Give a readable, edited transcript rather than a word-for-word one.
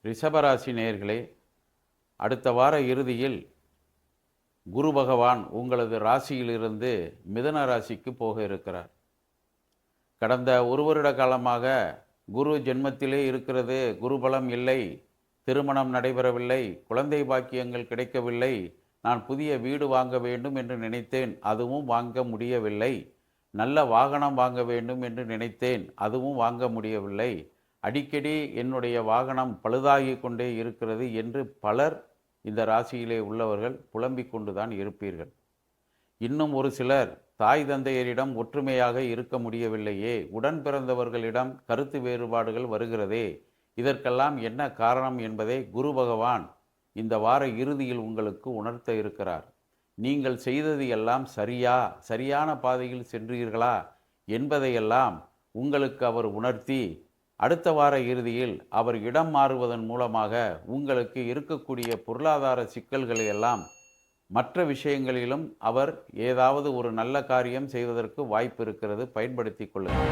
ரிஷபராசி நேயர்களே, அடுத்த வார இறுதியில் குரு பகவான் உங்களது ராசியிலிருந்து மிதுன ராசிக்கு போக இருக்கிறார். கடந்த ஒரு வருட காலமாக குரு ஜென்மத்திலே இருக்கிறது, குரு பலம் இல்லை, திருமணம் நடைபெறவில்லை, குழந்தை பாக்கியங்கள் கிடைக்கவில்லை, நான் புதிய வீடு வாங்க வேண்டும் என்று நினைத்தேன், அதுவும் வாங்க முடியவில்லை, நல்ல வாகனம் வாங்க வேண்டும் என்று நினைத்தேன், அதுவும் வாங்க முடியவில்லை, அடிக்கடி என்னுடைய வாகனம் பழுதாகி கொண்டே இருக்கிறது என்று பலர் இந்த ராசியிலே உள்ளவர்கள் புலம்பிக் கொண்டுதான் இருப்பீர்கள். இன்னும் ஒரு சிலர் தாய் தந்தையரிடம் ஒற்றுமையாக இருக்க முடியவில்லையே, உடன் பிறந்தவர்களிடம் கருத்து வேறுபாடுகள் வருகிறதே, இதற்கெல்லாம் என்ன காரணம் என்பதை குரு பகவான் இந்த வார இறுதியில் உங்களுக்கு உணர்த்த இருக்கிறார். நீங்கள் செய்தது எல்லாம் சரியான பாதையில் சென்றீர்களா என்பதையெல்லாம் உங்களுக்கு அவர் உணர்த்தி, அடுத்த வார இறுதியில் அவர் இடம் மாறுவதன் மூலமாக உங்களுக்கு இருக்கக்கூடிய பொருளாதார சிக்கல்களை எல்லாம் மற்ற விஷயங்களிலும் அவர் ஏதாவது ஒரு நல்ல காரியம் செய்வதற்கு வாய்ப்பு இருக்கிறது. பயன்படுத்தி கொள்ளுங்கள்.